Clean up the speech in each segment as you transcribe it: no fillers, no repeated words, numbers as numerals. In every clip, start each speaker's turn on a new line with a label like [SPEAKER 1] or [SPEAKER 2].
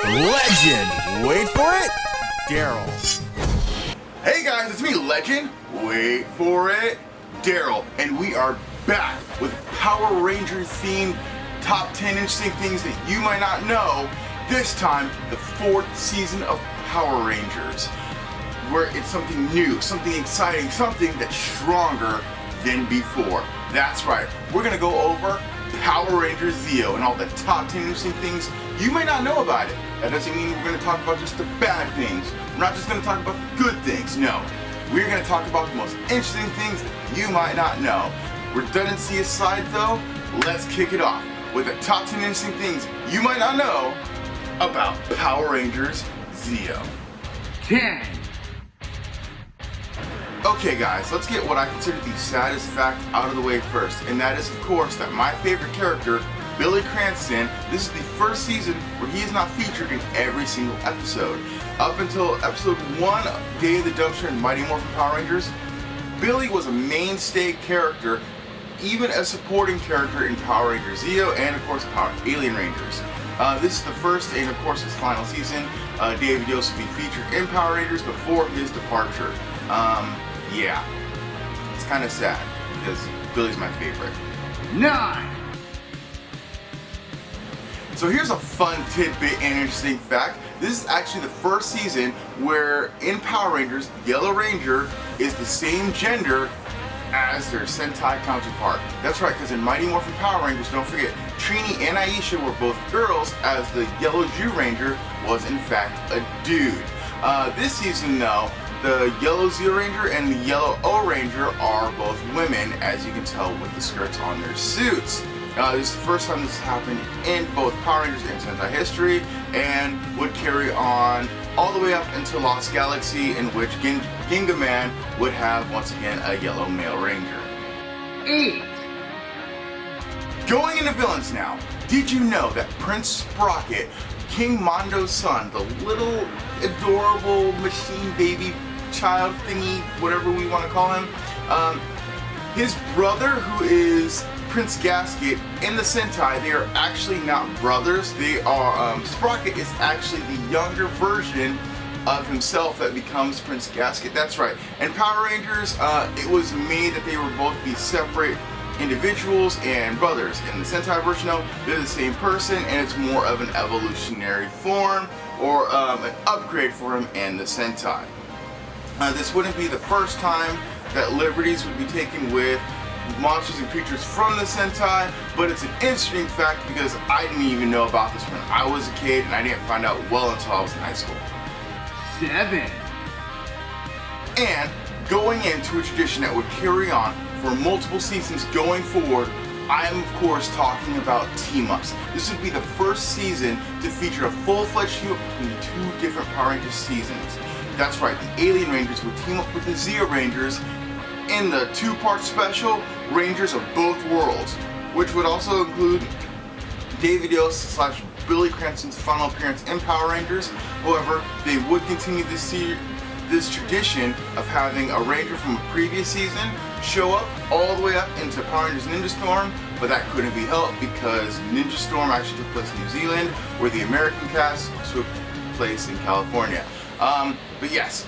[SPEAKER 1] Legend. Wait for it, Daryl.
[SPEAKER 2] Hey guys, it's me, Legend. Wait for it, Daryl. And we are back with Power Rangers themed top 10 interesting things that you might not know. This time, the 4th season of Power Rangers, where it's something new, something exciting, something that's stronger than before. That's right, we're gonna go over Power Rangers Zeo and all the top 10 interesting things you may not know about it. That doesn't mean we're gonna talk about just the bad things. We're not just gonna talk about the good things, no. We're gonna talk about the most interesting things that you might not know. Redundancy aside though, let's kick it off with the top 10 interesting things you might not know about Power Rangers Zeo.
[SPEAKER 3] 10.
[SPEAKER 2] Okay guys, let's get what I consider the saddest fact out of the way first, and that is of course that my favorite character, Billy Cranston, this is the first season where he is not featured in every single episode. Up until episode 1, Day of the Dumpster and Mighty Morphin Power Rangers, Billy was a mainstay character, even a supporting character in Power Rangers Zeo and of course Power Alien Rangers. This is the first and of course his final season. David Yost will be featured in Power Rangers before his departure. Yeah, it's kind of sad because Billy's my favorite.
[SPEAKER 3] 9.
[SPEAKER 2] So here's a fun tidbit and interesting fact. This is actually the first season where in Power Rangers, Yellow Ranger is the same gender as their Sentai counterpart. That's right, because in Mighty Morphin Power Rangers, don't forget, Trini and Aisha were both girls, as the Yellow Jew Ranger was in fact a dude. This season though, the Yellow Zeo Ranger and the Yellow O Ranger are both women, as you can tell with the skirts on their suits. This is the first time this has happened in both Power Rangers and Sentai history, and would carry on all the way up into Lost Galaxy, in which Ginga Man would have once again a yellow male ranger.
[SPEAKER 3] 8.
[SPEAKER 2] Going into villains now, did you know that Prince Sprocket, King Mondo's son, the little adorable machine baby child thingy, whatever we want to call him, his brother, who is Prince Gasket, in the Sentai, they are actually not brothers. They are, Sprocket is actually the younger version of himself that becomes Prince Gasket. That's right. In Power Rangers, it was made that they would both be separate individuals and brothers. In the Sentai version though, they're the same person, and it's more of an evolutionary form, or an upgrade for him in the Sentai. This wouldn't be the first time that liberties would be taken with monsters and creatures from the Sentai, but it's an interesting fact because I didn't even know about this when I was a kid, and I didn't find out well until I was in high school.
[SPEAKER 3] 7.
[SPEAKER 2] And going into a tradition that would carry on for multiple seasons going forward, I am of course talking about Teamups. This would be the first season to feature a full-fledged team-up between 2 different Power Rangers seasons. That's right, the Alien Rangers would team up with the Zeo Rangers in the 2-part special, Rangers of Both Worlds, which would also include David Yost / Billy Cranston's final appearance in Power Rangers. However, they would continue this tradition of having a Ranger from a previous season show up all the way up into Power Rangers Ninja Storm, but that couldn't be helped because Ninja Storm actually took place in New Zealand, where the American cast took place in California. But yes,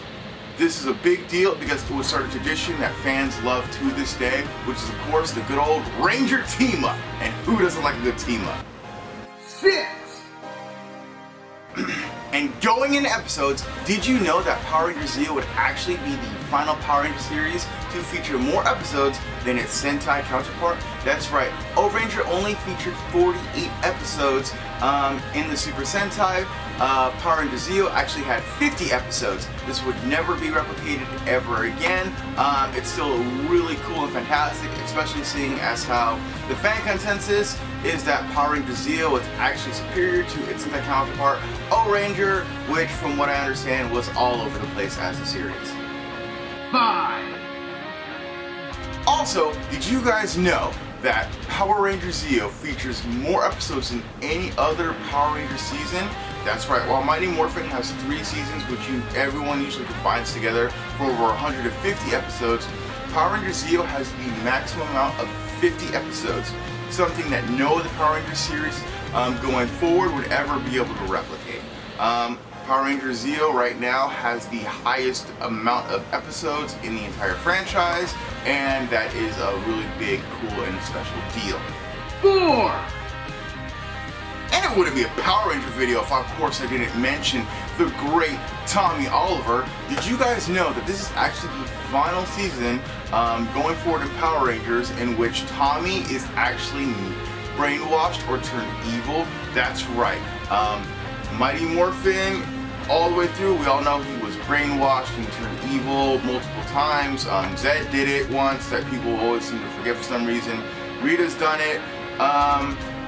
[SPEAKER 2] this is a big deal because it was sort of a tradition that fans love to this day, which is of course the good old Ranger team-up. And who doesn't like a good team-up?
[SPEAKER 3] 6.
[SPEAKER 2] And going into episodes, did you know that Power Rangers Zeo would actually be the final Power Ranger series to feature more episodes than its Sentai counterpart? That's right, O-Ranger only featured 48 episodes in the Super Sentai. Power Rangers Zeo actually had 50 episodes. This would never be replicated ever again. It's still really cool and fantastic, especially seeing as how the fan consensus is that Power Rangers Zeo is actually superior to its Sentai counterpart, O-Ranger, which from what I understand was all over the place as a series.
[SPEAKER 3] 5.
[SPEAKER 2] Also, did you guys know that Power Rangers Zeo features more episodes than any other Power Rangers season? That's right, while Mighty Morphin has 3 seasons, which everyone usually combines together for over 150 episodes, Power Rangers Zeo has the maximum amount of 50 episodes, something that no other Power Rangers series going forward would ever be able to replicate. Power Rangers Zeo right now has the highest amount of episodes in the entire franchise, and that is a really big, cool, and special deal.
[SPEAKER 3] 4,
[SPEAKER 2] And it wouldn't be a Power Ranger video if, of course, I didn't mention the great Tommy Oliver. Did you guys know that this is actually the final season going forward in Power Rangers in which Tommy is actually brainwashed or turned evil? That's right. Mighty Morphin, all the way through, we all know he was brainwashed and turned evil multiple times. Zed did it once that people always seem to forget for some reason. Rita's done it.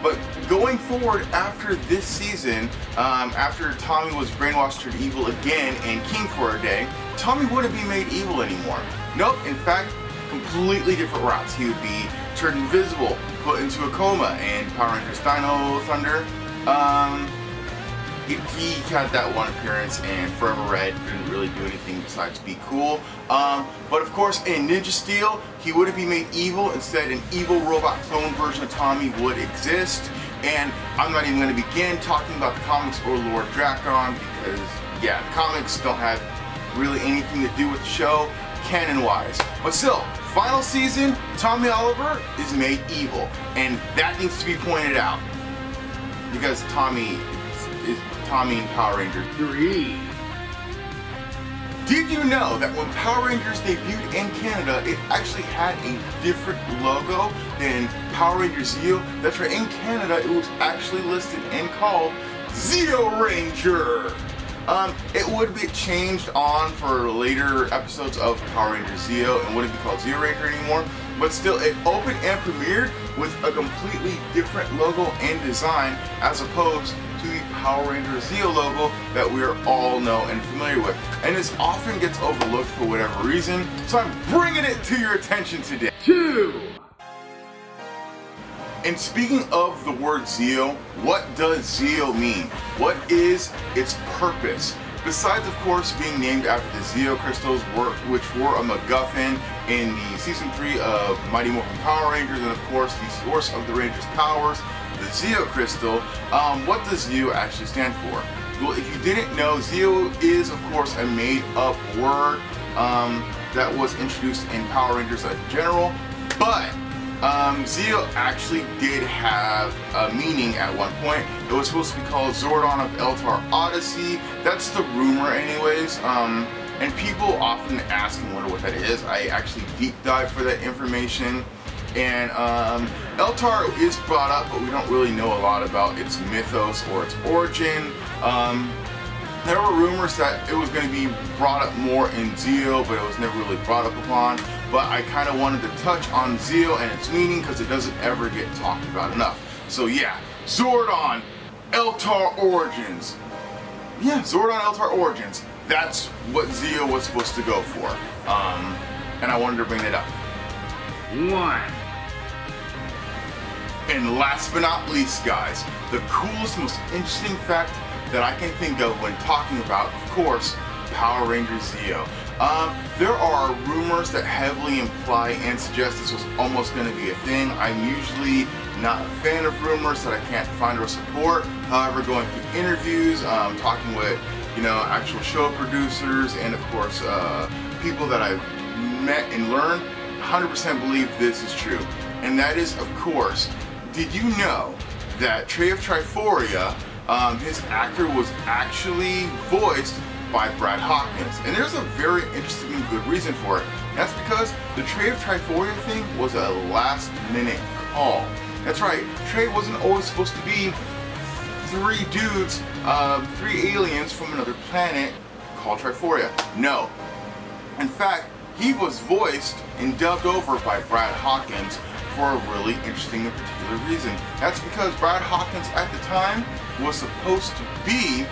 [SPEAKER 2] But going forward after this season, after Tommy was brainwashed, turned evil again, and king for a day, Tommy wouldn't be made evil anymore. Nope, in fact, completely different routes. He would be turned invisible, put into a coma, and Power Rangers Dino Thunder, he had that one appearance, and Forever Red didn't really do anything besides be cool. But of course, in Ninja Steel, he wouldn't be made evil. Instead, an evil robot clone version of Tommy would exist. And I'm not even going to begin talking about the comics or Lord Dracon because, yeah, the comics don't have really anything to do with the show, canon-wise. But still, final season, Tommy Oliver is made evil, and that needs to be pointed out because Tommy in Power Rangers.
[SPEAKER 3] 3,
[SPEAKER 2] Did you know that when Power Rangers debuted in Canada, it actually had a different logo than Power Rangers Zeo? That's right, in Canada it was actually listed and called Zeo Ranger. It would be changed on for later episodes of Power Rangers Zeo and wouldn't be called Zeo Ranger anymore, but still it opened and premiered with a completely different logo and design as opposed to the Power Rangers Zeo logo that we are all know and familiar with. And this often gets overlooked for whatever reason, so I'm bringing it to your attention today.
[SPEAKER 3] 2,
[SPEAKER 2] And speaking of the word Zeo, what does Zeo mean? What is its purpose? Besides, of course, being named after the Zeo crystals, which were a MacGuffin in the season 3 of Mighty Morphin Power Rangers, and of course the source of the Rangers' powers, the Zeo crystal, what does Zeo actually stand for? Well, if you didn't know, Zeo is, of course, a made-up word that was introduced in Power Rangers in general, but Zeo actually did have a meaning at one point. It was supposed to be called Zordon of Eltar Odyssey. That's the rumor anyways. And people often ask and wonder what that is. I actually deep dive for that information. And Eltar is brought up, but we don't really know a lot about its mythos or its origin. There were rumors that it was going to be brought up more in Zeo, but it was never really brought up upon. But I kind of wanted to touch on Zeo and its meaning because it doesn't ever get talked about enough. So yeah, Zordon Eltar Origins. Yeah, Zordon Eltar Origins. That's what Zeo was supposed to go for. And I wanted to bring it up.
[SPEAKER 3] 1,
[SPEAKER 2] And last but not least, guys, the coolest, most interesting fact that I can think of when talking about, of course, Power Rangers Zeo. There are rumors that heavily imply and suggest this was almost going to be a thing. I'm usually not a fan of rumors that I can't find or support. However, going through interviews, talking with, actual show producers, and of course, people that I've met and learned, 100% believe this is true. And that is, of course, did you know that Trey of Triforia, his actor was actually voiced by Brad Hawkins? And there's a very interesting and good reason for it. That's because the Trey of Triforia thing was a last minute call. That's right, Trey wasn't always supposed to be 3 dudes, 3 aliens from another planet called Triforia. No. In fact, he was voiced and dubbed over by Brad Hawkins for a really interesting and particular reason. That's because Brad Hawkins at the time was supposed to be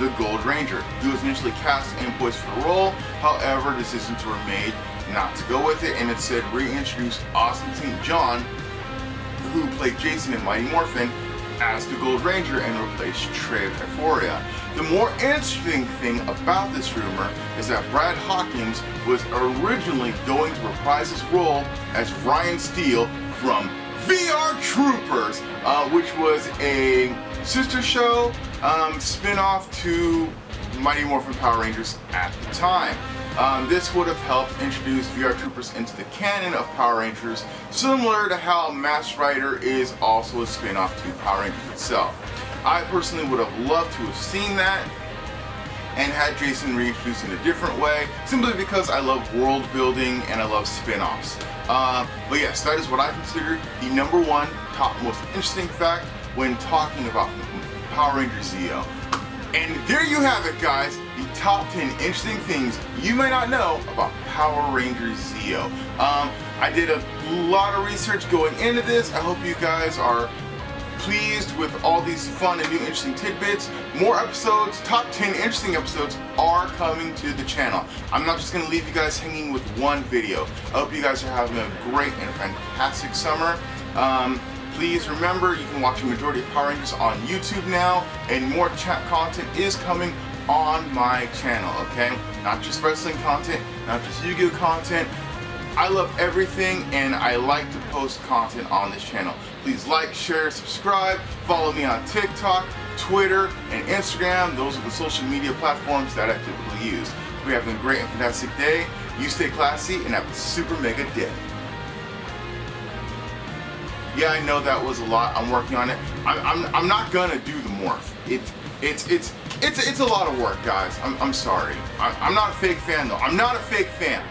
[SPEAKER 2] the Gold Ranger. He was initially cast and voiced for the role, however, decisions were made not to go with it and instead reintroduce Austin St. John, who played Jason in Mighty Morphin, as the Gold Ranger and replaced Trey of Triforia. The more interesting thing about this rumor is that Brad Hawkins was originally going to reprise his role as Ryan Steele from VR Troopers, which was a sister show, spin-off to Mighty Morphin Power Rangers at the time. This would have helped introduce VR Troopers into the canon of Power Rangers, similar to how Masked Rider is also a spin-off to Power Rangers itself. I personally would have loved to have seen that and had Jason reintroduced in a different way, simply because I love world building and I love spin-offs. But yes, that is what I consider the #1 top most interesting fact when talking about Power Rangers Zeo. And there you have it, guys, the top 10 interesting things you may not know about Power Rangers Zeo. I did a lot of research going into this. I hope you guys are pleased with all these fun and new interesting tidbits. More episodes, top 10 interesting episodes, are coming to the channel. I'm not just going to leave you guys hanging with one video. I hope you guys are having a great and fantastic summer. Please remember, you can watch a majority of Power Rangers on YouTube now, and more chat content is coming on my channel, okay? Not just wrestling content, not just Yu-Gi-Oh content. I love everything, and I like to post content on this channel. Please like, share, subscribe, follow me on TikTok, Twitter, and Instagram. Those are the social media platforms that I typically use. We're having a great and fantastic day. You stay classy and have a super mega day. Yeah, I know that was a lot. I'm working on it. I'm not gonna do the morph. It's a lot of work, guys. I'm sorry. I'm not a fake fan though. I'm not a fake fan.